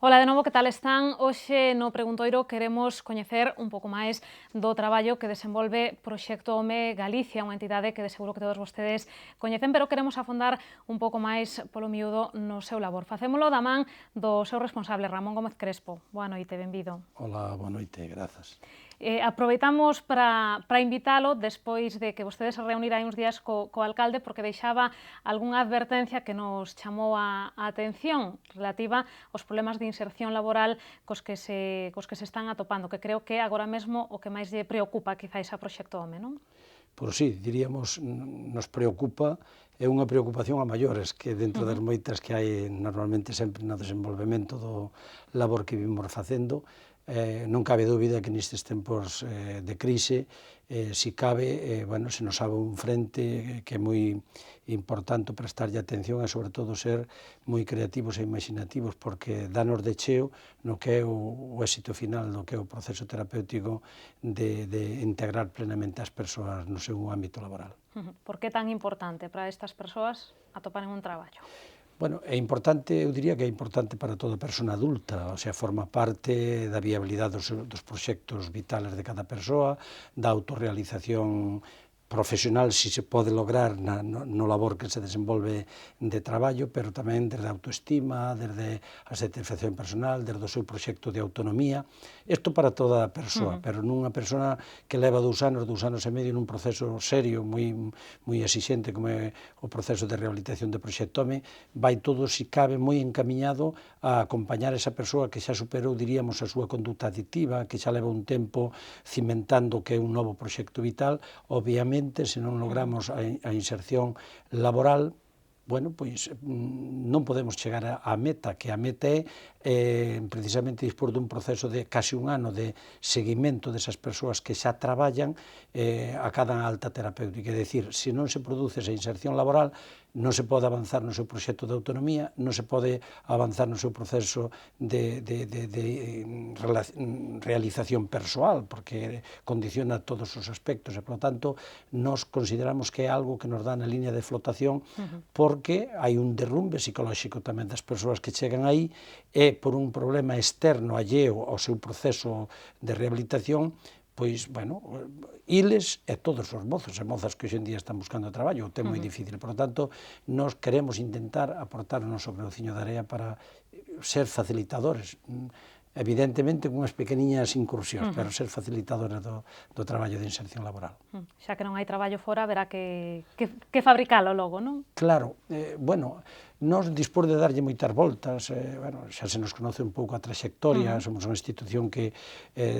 Ola, de novo, que tal están? Hoxe no Preguntoiro queremos coñecer un pouco máis do traballo que desenvolve Proxecto Home Galicia, unha entidade que de seguro que todos vostedes coñecen, pero queremos afondar un pouco máis polo miúdo no seu labor. Facémolo da man do seu responsable, Ramón Gómez Crespo. Boa noite, benvido. Ola, boa noite, grazas. Aproveitamos para invitalo despois de que vostedes se reunira hai uns días co alcalde, porque deixaba algunha advertencia que nos chamou a atención relativa aos problemas de inserción laboral cos que se están atopando, que creo que agora mesmo o que máis lle preocupa quizáis a Proxecto Home, non? Pois sí, diríamos, nos preocupa, é unha preocupación a maiores, que dentro das moitas que hai normalmente sempre no desenvolvemento do labor que vimos facendo, non cabe dúbida que nestes tempos de crise, si cabe, se nos abre un frente que é moi importante prestarlle atención e, sobre todo, ser moi creativos e imaginativos, porque danos de cheo no que é o éxito final do que é o proceso terapéutico de integrar plenamente as persoas no seu ámbito laboral. Por que tan importante para estas persoas atoparen un traballo? Bueno, é importante, eu diría que é importante para toda persona adulta, o sea, forma parte da viabilidade dos proxectos vitales de cada persoa, da autorrealización profesional, si se pode lograr no labor que se desenvolve de traballo, pero tamén desde a autoestima, desde a satisfacción personal, desde o seu proxecto de autonomía. Isto para toda a persoa, pero nunha persona que leva 2 anos e medio nun proceso serio, moi exixente como é o proceso de rehabilitación de Proxecto Home, vai todo, si cabe, moi encamiñado a acompañar esa persoa que xa superou, diríamos, a súa conducta adictiva, que xa leva un tempo cimentando que é un novo proxecto vital. Obviamente, se non logramos a inserción laboral, bueno, pois non podemos chegar á meta, que a meta é precisamente dispor dun proceso de casi un ano de seguimento desas persoas que xa traballan a cada alta terapéutica. É dicir, se non se produce esa inserción laboral, non se pode avanzar no seu proxecto de autonomía, non se pode avanzar no seu proceso de realización persoal, porque condiciona todos os aspectos, e, polo tanto, nos consideramos que é algo que nos dá na línea de flotación, porque hai un derrumbe psicolóxico tamén das persoas que chegan aí, e por un problema externo alleo ao seu proceso de rehabilitación, pois, bueno, iles e todos os mozos e mozas que hoxe en día están buscando traballo, o ten moi difícil. Por lo tanto, nos queremos intentar aportar o noso grauciño de area para ser facilitadores, evidentemente con unhas pequeniñas incursións, pero ser facilitadores do traballo de inserción laboral. Xa que non hai traballo fora, haberá que fabricalo logo, non? Claro, bueno, nós, dispor de darlle moitas voltas, xa se nos conoce un pouco a trayectoria, somos unha institución que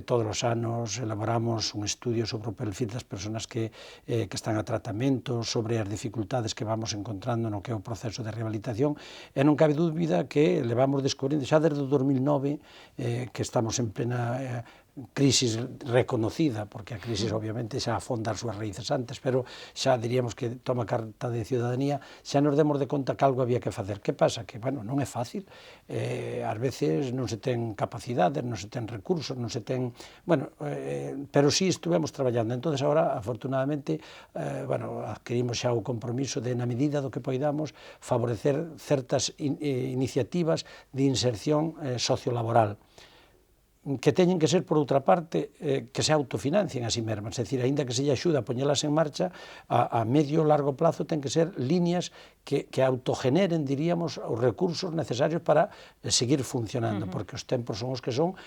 todos os anos elaboramos un estudio sobre o perfil das persoas que están a tratamento, sobre as dificultades que vamos encontrando no que é o proceso de rehabilitación, e non cabe dúbida que levamos descubrindo xa desde o 2009 que estamos en plena crisis reconocida, porque a crisis obviamente xa afonda as súas raíces antes, pero xa diríamos que toma carta de ciudadanía, xa nos demos de conta que algo había que facer. Que pasa? Que, bueno, non é fácil, ás veces non se ten capacidades, non se ten recursos, non se ten, bueno, pero sí estuvemos traballando. Entonces, agora, afortunadamente, bueno, adquirimos xa o compromiso de, na medida do que poidamos, favorecer certas iniciativas de inserción sociolaboral, que teñen que ser, por outra parte, que se autofinancien a si mesmas, é dicir, aínda que se lle axuda a poñelas en marcha, a medio e largo plazo ten que ser líneas que autogeneren, diríamos, os recursos necesarios para seguir funcionando, porque os tempos son os que son,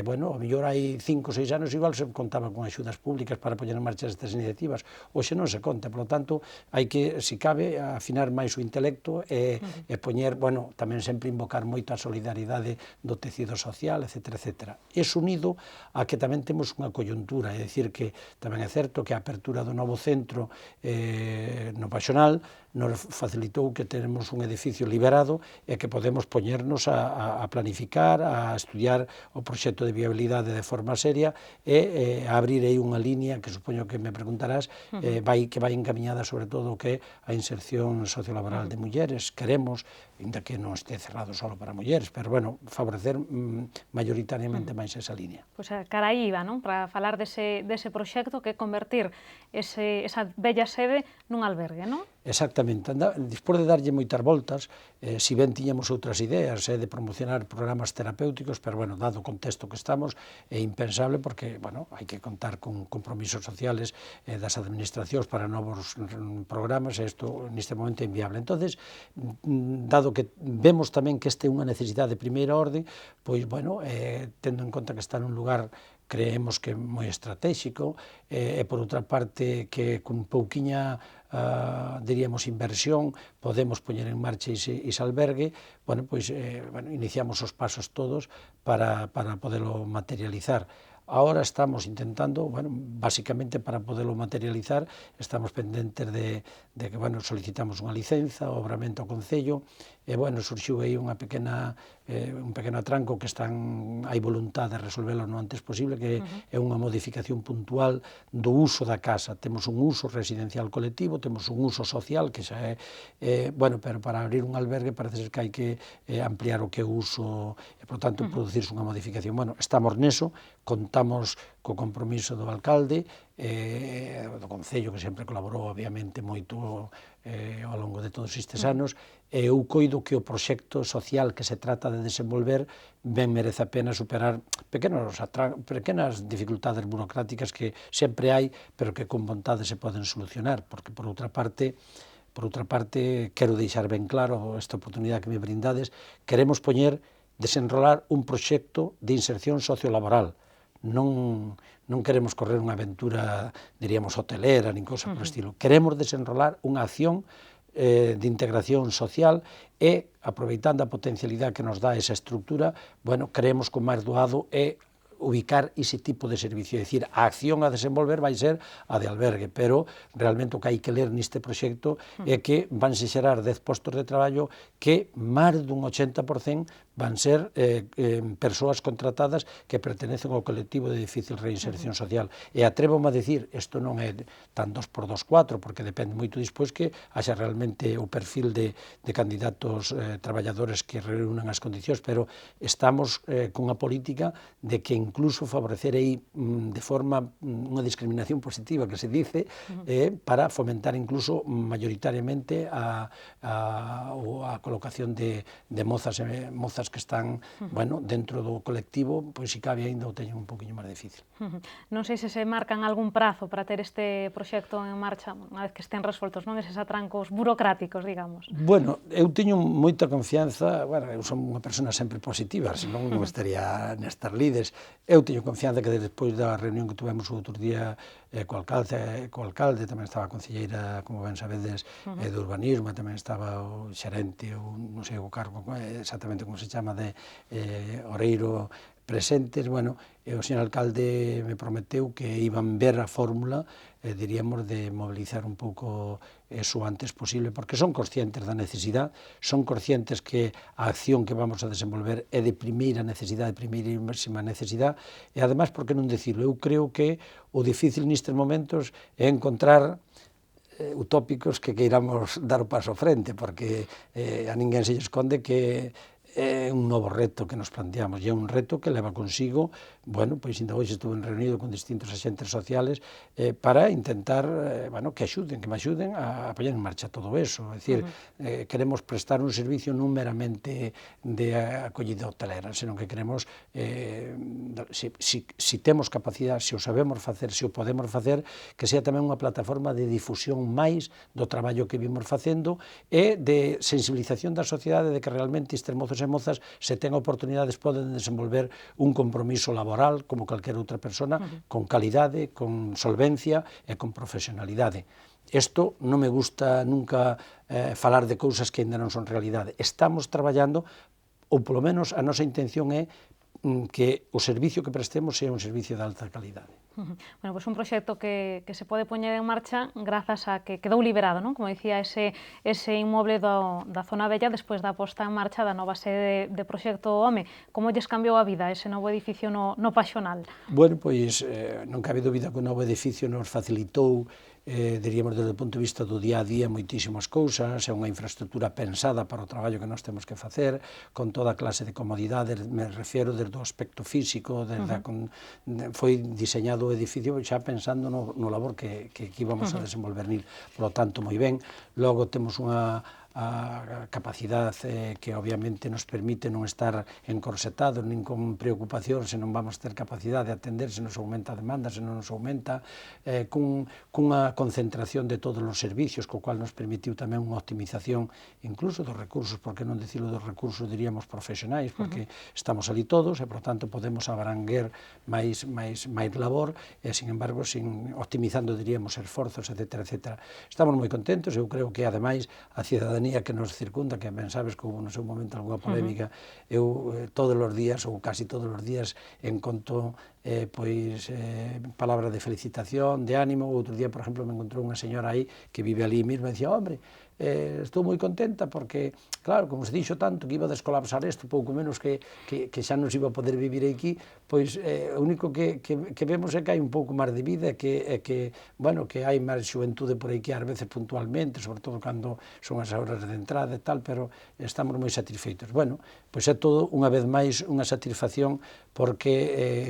bueno, a mellor hai 5 ou 6 anos igual se contaba con axudas públicas para poñer en marcha estas iniciativas, hoxe non se conta, por lo tanto, hai que, si cabe, afinar máis o intelecto e poñer, bueno, tamén sempre invocar moito a solidaridade do tecido social, etcétera, etcétera. Es unido a que tamén temos unha coyuntura, é dicir, que tamén é certo que a apertura do novo centro no Paxonal nos facilitou que tenemos un edificio liberado e que podemos poñernos a planificar, a estudiar o proxecto de viabilidade de forma seria e a abrir aí unha línea que supoño que me preguntarás, que vai encaminhada sobre todo o que é a inserción sociolaboral de mulleres. Queremos, ainda que non este cerrado só para mulleres, pero, bueno, favorecer maioritariamente máis esa línea. Pois cara aí iba, non? Para falar dese proxecto que é convertir esa bella sede nun albergue, non? Exactamente. Despois de darlle moitas voltas, si ben tiñamos outras ideas de promocionar programas terapéuticos, pero, bueno, dado o contexto que estamos, é impensable porque, bueno, hai que contar con compromisos sociales das administracións para novos programas, e isto neste momento é inviable. Entonces, dado que vemos tamén que este é unha necesidade de primeira orde, pois, bueno, tendo en conta que está nun lugar creemos que é moi estratégico, e por outra parte que con pouquiña, diríamos, inversión, podemos poñer en marcha ese albergue, bueno, pois, iniciamos os pasos todos para podelo materializar. Ahora estamos intentando, bueno, básicamente para poderlo materializar, estamos pendentes de que, bueno, solicitamos unha licenza, o obramento ao Concello, e, bueno, surxiu aí un pequeno atranco que hai voluntad de resolverlo o antes posible, que é unha modificación puntual do uso da casa. Temos un uso residencial colectivo, temos un uso social, que xa é, bueno, pero para abrir un albergue parece ser que hai que ampliar o que é o uso, e, por tanto, producirse unha modificación. Bueno, estamos neso, contamos co compromiso do alcalde, do Concello, que sempre colaborou, obviamente, moito ao longo de todos estes anos, e eu coido que o proxecto social que se trata de desenvolver ben merece a pena superar pequenas dificultades burocráticas que sempre hai, pero que con vontade se poden solucionar, porque, por outra parte, quero deixar ben claro esta oportunidade que me brindades, queremos desenrolar un proxecto de inserción sociolaboral. Non queremos correr unha aventura, diríamos, hotelera, nin cousa por estilo. Queremos desenrolar unha acción de integración social e, aproveitando a potencialidade que nos dá esa estructura, bueno, creemos que o máis doado é ubicar ese tipo de servicio, é dicir, a acción a desenvolver vai ser a de albergue, pero realmente o que hai que ler neste proxecto é que vanse xerar 10 postos de traballo que máis dun 80% van ser persoas contratadas que pertenecen ao colectivo de difícil reinserción social. E atrévome a dicir, isto non é tan 2x2, 4, porque depende moito despois que haxa realmente o perfil de candidatos traballadores que reúnan as condicións, pero estamos cunha política de que incluso favorecer aí de forma unha discriminación positiva que se dice para fomentar incluso mayoritariamente a colocación de mozas que están, bueno, dentro do colectivo, pois se cabe ainda o teñen un poquinho máis difícil. Non sei se se marcan algún prazo para ter este proxecto en marcha, unha vez que estén resoltos, non, eses atrancos burocráticos, digamos. Bueno, eu teño moita confianza, bueno, eu son unha persona sempre positiva, senón non estaría nestas lides. Eu teño confianza que despois da reunión que tuvemos o outro día co alcalde, tamén estaba a concelleira, como ben sabedes, de urbanismo, tamén estaba o xerente, ou non sei o cargo exactamente como se chama, de Oreiro, presentes, bueno, e o señor alcalde me prometeu que iban ver a fórmula, diríamos, de mobilizar un pouco eso o antes posible, porque son conscientes da necesidade, son conscientes que a acción que vamos a desenvolver é de primeira necesidade, de primeira e máxima necesidade, e ademais, por que non dicirlo, eu creo que o difícil nestes momentos é encontrar utópicos que queiramos dar o paso frente, porque a ninguén se lle esconde que é un novo reto que nos planteamos, e é un reto que leva consigo, bueno, pois ainda hoxe estuve reunido con distintos axentes sociales para intentar, bueno, que me axuden a poñer en marcha todo eso, é dicir, queremos prestar un servicio non meramente de acollida hotelera, senón que queremos, si temos capacidade, se o sabemos facer, se o podemos facer, que sea tamén unha plataforma de difusión máis do traballo que vimos facendo e de sensibilización da sociedade de que realmente estes mozos e mozas, se ten oportunidades, poden desenvolver un compromiso laboral como calquera outra persona, con calidade, con solvencia e con profesionalidade. Isto non me gusta nunca falar de cousas que ainda non son realidade. Estamos traballando, ou polo menos a nosa intención é que o servicio que prestemos sea un servicio de alta calidade. Bueno, pois un proxecto que se pode poñer en marcha grazas a que quedou liberado, non? Como dicía, ese inmoble da zona bella despois da posta en marcha da nova sede de Proxecto Home. Como lles cambiou a vida ese novo edificio no Paxonal? Bueno, pois non cabe dúbida que o novo edificio nos facilitou, diríamos, desde o punto de vista do día a día, moitísimas cousas, é unha infraestructura pensada para o traballo que nós temos que facer, con toda clase de comodidades, me refiero desde o aspecto físico, foi diseñado do edificio xa pensando no labor que íbamos a desenvolver nil. Por lo tanto, moi ben. Logo temos unha capacidade que obviamente nos permite non estar encorsetados nin con preocupación se non vamos ter capacidade de atender, se nos aumenta a demanda, se non nos aumenta, cunha concentración de todos os servicios, co cual nos permitiu tamén unha optimización incluso dos recursos, porque non dicilo dos recursos diríamos profesionais, porque estamos ali todos e, por tanto, podemos abranguer máis labor e, sin embargo, optimizando, diríamos, esforzos, etc. Estamos moi contentos, eu creo que, ademais, a cidadanía que nos circunda, que ben sabes que houve no seu momento alguna polémica, eu todos os días, ou casi todos os días, encontro palabras de felicitación, de ánimo. Outro día, por exemplo, me encontrou unha señora aí que vive ali mesmo e dicía, hombre, estou moi contenta porque, claro, como se dixo tanto que iba a descolapsar isto, pouco menos que xa non se iba a poder vivir aquí, pois o único que vemos é que hai un pouco máis de vida, que hai máis xuventude por aí que ás veces puntualmente, sobre todo cando son as horas de entrada e tal, pero estamos moi satisfeitos. Bueno, pois é todo, unha vez máis, unha satisfacción, porque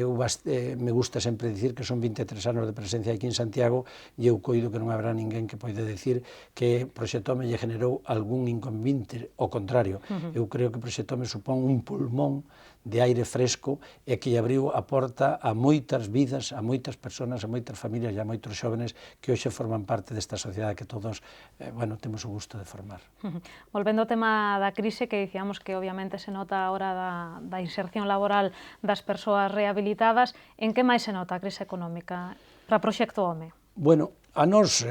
me gusta sempre dicir que son 23 anos de presencia aquí en Santiago e eu coido que non habrá ninguén que poida decir que Proxectome lle generou algún inconveniente, ao contrario. Eu creo que Proxectome supón un pulmón de aire fresco e que lle abriu a porta a moitas vidas, a moitas persoas, a moitas familias e a moitos xóvenes que hoxe forman parte desta sociedade que todos, temos o gusto de formar. Volvendo ao tema da crise, que dicíamos que obviamente se nota a hora da inserción laboral das persoas rehabilitadas, en que máis se nota a crise económica para Proxecto Home? Bueno, a nós,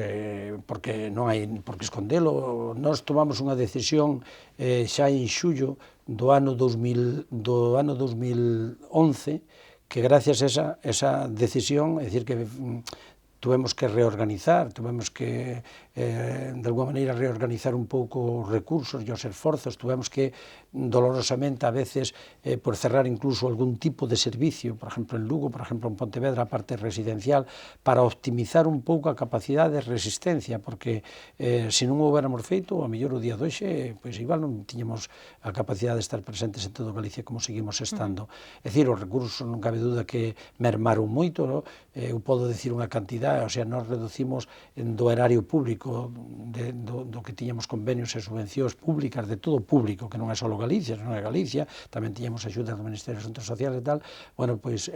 porque non hai por que escondelo, nós tomamos unha decisión xa en xullo do ano 2011, que gracias a esa decisión, é dicir, que tuvemos que reorganizar, tuvemos que, de alguma maneira, reorganizar un pouco os recursos e os esforzos, tuvemos que, dolorosamente, a veces, por cerrar incluso algún tipo de servicio, por exemplo, en Lugo, por exemplo, en Pontevedra, a parte residencial, para optimizar un pouco a capacidade de resistencia, porque se non o hubiéramos feito, a mellor o día de hoxe, pois igual non tiñamos a capacidade de estar presentes en todo Galicia como seguimos estando. É dicir, os recursos non cabe duda que mermaron moito, eu podo dicir unha cantidad, o sea, nós reducimos do erario público, do que tiñamos convenios e subvencións públicas, de todo público, que non é só Galicia, non é Galicia, tamén tiñamos axudas do Ministerio de Asuntos Sociales e tal, bueno, pois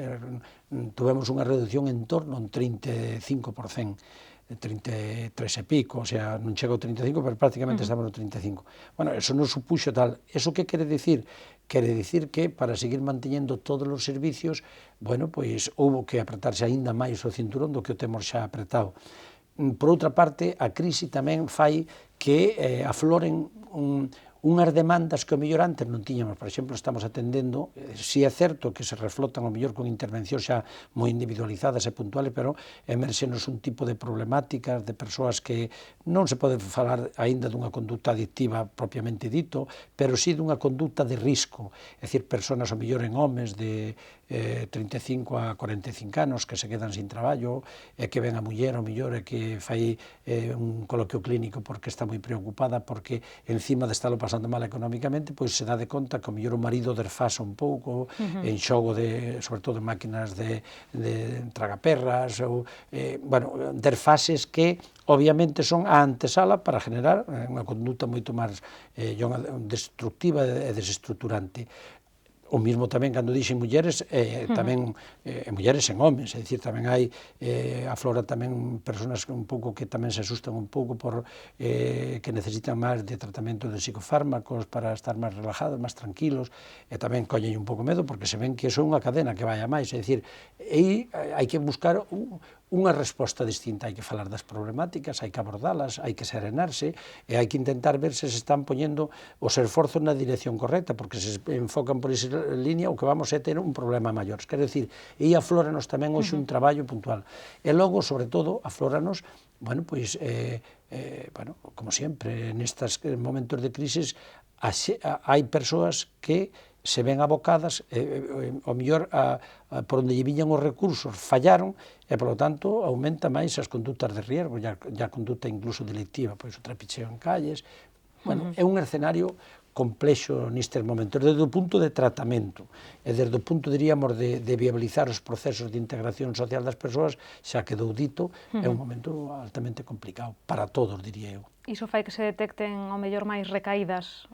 tuvemos unha reducción en torno a un 35%, 33 e pico, o sea, non chega ao 35, pero prácticamente estamos no 35. Bueno, eso non supuxo tal. Eso que quere dicir? Quere dicir que para seguir manteñendo todos os servicios, bueno, pois houbo que apretarse aínda máis o cinturón do que o temos xa apretado. Por outra parte, a crise tamén fai que afloren unhas demandas que o mellor antes non tiñamos. Por exemplo, estamos atendendo, si é certo que se reflotan o mellor con intervencións xa moi individualizadas e puntuales, pero emerxenos un tipo de problemáticas de persoas que non se pode falar aínda dunha conducta adictiva propiamente dito, pero si dunha conducta de risco, é dicir, persoas o mellor en homes de 35 a 45 anos que se quedan sin traballo e que ven a muller o mellor e que fai un coloquio clínico porque está moi preocupada porque encima de estarlo pasando mal económicamente, pois se dá de conta que o mellor o marido desfasa un pouco en xogo de, sobre todo, máquinas de tragaperras ou, desfases que obviamente son a antesala para generar unha conducta moito máis destructiva e desestructurante. O mismo tamén cando dixen mulleres, tamén mulleres en homes, é dicir, tamén hai, aflora tamén persoas un pouco que tamén se asustan un pouco por que necesitan máis de tratamento de psicofármacos para estar máis relajados, máis tranquilos, e tamén collen un pouco medo porque se ven que iso é unha cadena que vai a máis, é dicir, aí hai que buscar unha resposta distinta, hai que falar das problemáticas, hai que abordalas, hai que serenarse e hai que intentar ver se se están poñendo os esforzos na dirección correcta, porque se enfocan por esa línea o que vamos a ter un problema maior. Quer decir, aí aflóranos tamén hoxe un traballo puntual. E logo, sobre todo, aflóranos, bueno, pois, como sempre, nestes momentos de crisis, hai persoas que se ven abocadas, ao mellor, por onde lle viñan os recursos, fallaron, e, polo tanto, aumenta máis as conductas de riesgo, e a conducta incluso delictiva, pois o trapicheo en calles. Bueno, é un escenario complexo nestes momentos, desde o punto de tratamento, e desde o punto, diríamos, de viabilizar os procesos de integración social das persoas, xa quedou dito, é un momento altamente complicado, para todos, diría eu. Iso fai que se detecten, ao mellor, máis recaídas?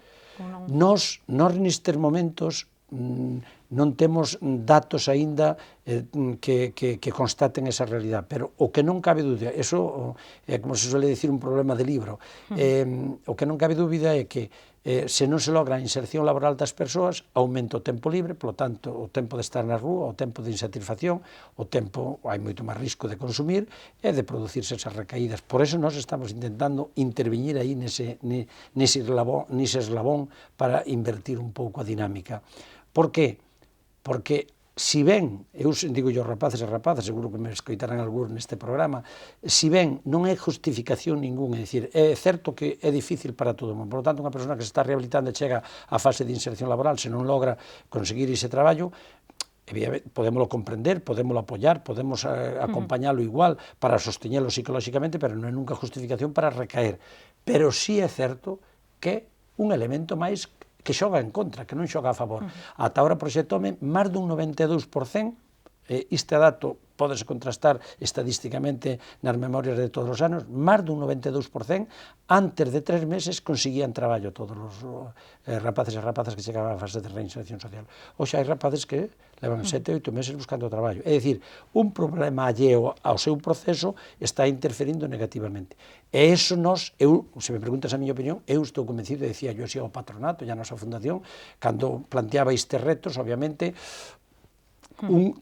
Nós nestes momentos, non temos datos aínda que constaten esa realidad, pero o que non cabe dúbida, eso é, como se suele dicir, un problema de libro, o que non cabe dúbida é que se non se logra a inserción laboral das persoas, aumenta o tempo libre, polo tanto, o tempo de estar na rúa, o tempo de insatisfacción, o tempo, hai moito máis risco de consumir e de producirse esas recaídas. Por eso nós estamos intentando intervenir aí nese eslabón para invertir un pouco a dinámica. Por que? Porque si ben, eu digo aos rapaces e rapazas, seguro que me escoitarán algúns neste programa, si ben non é justificación ningún, é dicir, é certo que é difícil para todo o mundo, por lo tanto, unha persona que se está rehabilitando e chega á fase de inserción laboral, se non logra conseguir ese traballo, podémoslo comprender, podémoslo apoiar, podemos acompañalo igual para sosteñelo psicolóxicamente, pero non é nunca justificación para recaer. Pero sí é certo que un elemento máis que xoga en contra, que non xoga a favor. Ata ahora proxectoume máis dun 92%, este dato pódese contrastar estadísticamente nas memorias de todos os anos, máis dun 92%, antes de 3 meses conseguían traballo todos os rapaces e rapazas que chegaban á fase de reinserción social. Oxe, hai rapaces que levan 7 ou 8 meses buscando traballo. É dicir, un problema alleo ao seu proceso está interferindo negativamente. E iso se me preguntas a miña opinión, eu estou convencido, decía yo así ao patronato e a nosa fundación, cando planteaba estes retos, obviamente,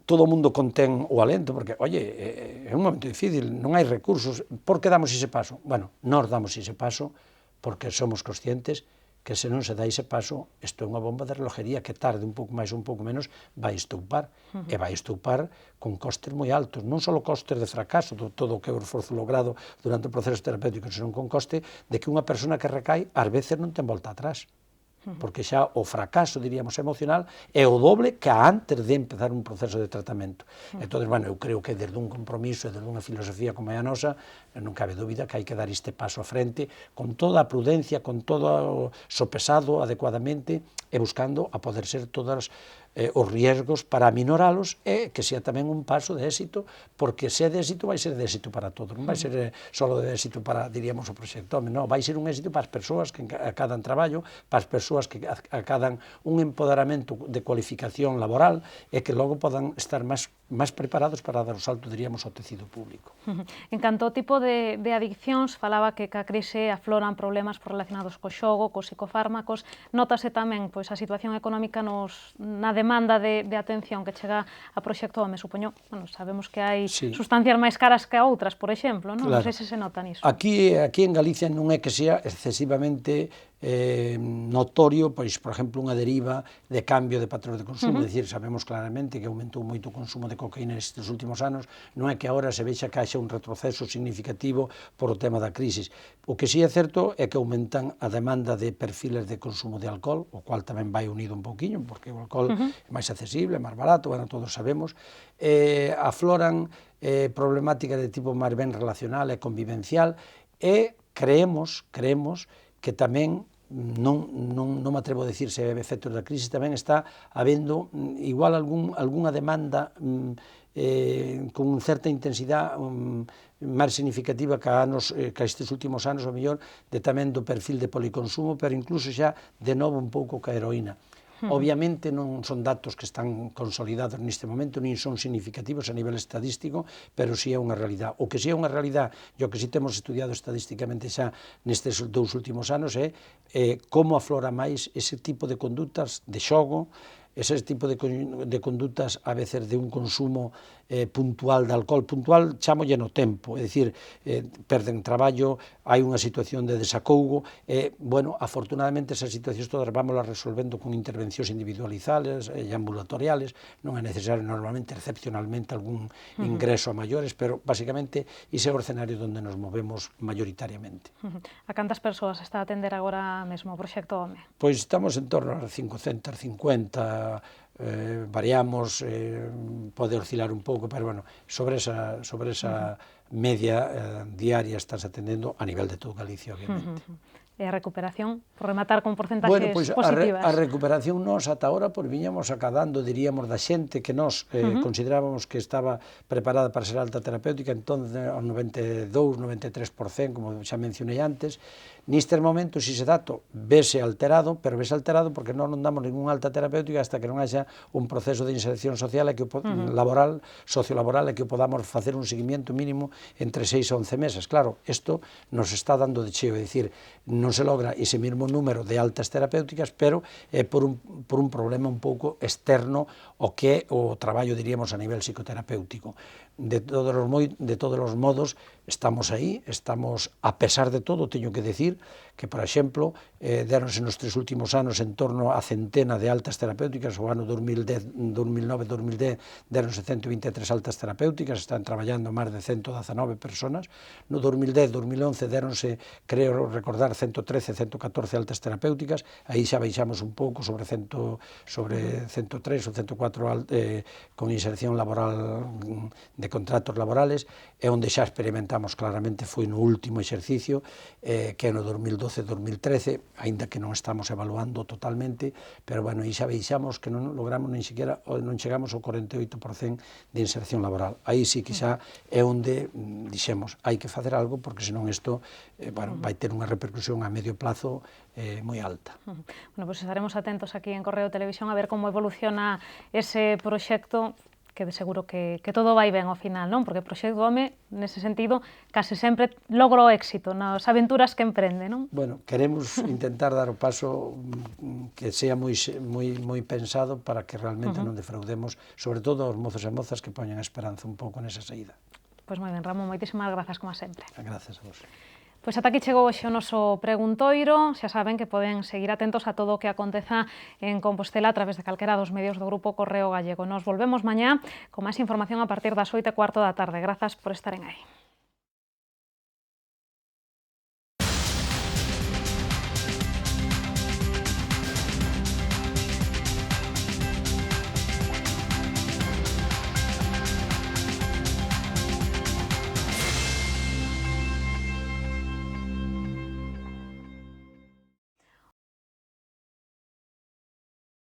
todo o mundo contén o alento, porque, oye, é un momento difícil, non hai recursos, por que damos ese paso? Bueno, nós damos ese paso porque somos conscientes que se non se dá ese paso, isto é unha bomba de relojería que tarde un pouco máis ou un pouco menos vai estoupar, e vai estoupar con costes moi altos, non só costes de fracaso, todo o que é o esforzo logrado durante o proceso terapéutico, senón con coste de que unha persona que recai, ás veces non ten volta atrás, porque xa o fracaso, diríamos, emocional é o doble que antes de empezar un proceso de tratamento. Entón, bueno, eu creo que desde un compromiso e desde unha filosofía como é a nosa, non cabe dúbida que hai que dar este paso a frente con toda a prudencia, con todo o sopesado adecuadamente e buscando a poder ser todos os riesgos para aminoralos e que sea tamén un paso de éxito, porque se é de éxito vai ser de éxito para todos, non vai ser só de éxito para, diríamos, o proxecto, non, vai ser un éxito para as persoas que acadan traballo, para as persoas que acadan un empoderamento de cualificación laboral e que logo podan estar máis preparados para dar o salto, diríamos, ao tecido público. En canto ao tipo de adiccións, falaba que ca crise afloran problemas relacionados co xogo, cos psicofármacos, notase tamén a situación económica na demanda de atención que chega a Proxecto Home, supoño, sabemos que hai sustancias máis caras que a outras, por exemplo, non sei se se nota niso. Aquí en Galicia non é que sea excesivamente notorio, pois, por exemplo, unha deriva de cambio de patrón de consumo, é dicir, sabemos claramente que aumentou moito o consumo de cocaína nestes últimos anos, non é que agora se vexa que haxa un retroceso significativo por o tema da crisis. O que sí é certo é que aumentan a demanda de perfiles de consumo de alcohol, o cual tamén vai unido un pouquiño, porque o alcohol é máis accesible, é máis barato, bueno, todos sabemos, afloran problemáticas de tipo máis ben relacional e convivencial, e creemos que tamén, non me atrevo a decir se é efectos da crise, tamén está habendo igual algunha demanda con certa intensidade máis significativa que estes últimos anos, ao mellor, de tamén do perfil de policonsumo, pero incluso xa de novo un pouco ca heroína. Obviamente non son datos que están consolidados neste momento, nin son significativos a nivel estadístico, pero sí é unha realidade. O que sí é unha realidade, e o que sí temos estudiado estadísticamente xa nestes 2 últimos anos, é como aflora máis ese tipo de condutas de xogo, ese tipo de condutas a veces de un consumo puntual de alcohol, puntual chamolle no tempo, é dicir, perden traballo, hai unha situación de desacougo, e, bueno, afortunadamente esas situacións todas vámolas resolvendo con intervencións individualizadas e ambulatoriales, non é necesario normalmente, excepcionalmente, algún ingreso a maiores, pero, basicamente, ese é o escenario onde nos movemos mayoritariamente. A cantas persoas está a atender agora mesmo o Proxecto Home? Pois estamos en torno a 550, variamos, pode oscilar un pouco, pero, bueno, sobre esa media diaria estás atendendo a nivel de toda Galicia, obviamente. E a recuperación, por rematar con porcentaxes bueno, pois positivas. A recuperación nos ata ahora pois, viñamos acadando, diríamos, da xente que nos considerábamos que estaba preparada para ser alta terapéutica, entón ao 92-93%, como xa mencionei antes. Nestes momentos, ese dato vese alterado, pero vese alterado porque non damos ninguna alta terapéutica hasta que non haxa un proceso de inserción social e que laboral, sociolaboral, e que podamos facer un seguimiento mínimo entre 6 e 11 meses. Claro, isto nos está dando de cheo, é dicir, non se logra ese mesmo número de altas terapéuticas, pero é por un problema un pouco externo ao que é o traballo, diríamos, a nivel psicoterapéutico. De todos os modos, estamos aí, estamos, a pesar de todo, teño que decir que, por exemplo, deronse nos 3 últimos anos en torno a centena de altas terapéuticas, o ano 2009-2010 deronse 123 altas terapéuticas, están traballando máis de 119 personas, no 2010-2011 deronse, creo recordar, 113-114 altas terapéuticas, aí xa baixamos un pouco sobre 103 ou 104 con inserción laboral de contratos laborales, e onde xa experimentamos claramente foi no último exercicio, que é no 2012-2013, aínda que non estamos evaluando totalmente, pero bueno, aí xa veixamos que non logramos nin sequera, non chegamos ao 48% de inserción laboral. Aí sí que xa é onde dixemos, hai que facer algo, porque senón isto vai ter unha repercusión a medio plazo moi alta. Bueno, pois estaremos atentos aquí en Correo Televisión a ver como evoluciona ese proxecto, que de seguro que todo vai ben ao final, non? Porque o Proxecto Home, nese sentido, case sempre logra o éxito nas aventuras que emprende, non? Bueno, queremos intentar dar o paso que sea moi pensado para que realmente non defraudemos, sobre todo aos mozos e mozas que poñan esperanza un pouco nesa saída. Pois moi ben, Ramón, moitísimas grazas, como sempre. Grazas a vos. Pois ata aquí chegou hoxe o noso preguntoiro. Xa saben que poden seguir atentos a todo o que aconteza en Compostela a través de calquera dos medios do Grupo Correo Gallego. Nos volvemos mañá con máis información a partir das 8:15 da tarde. Grazas por estaren aí.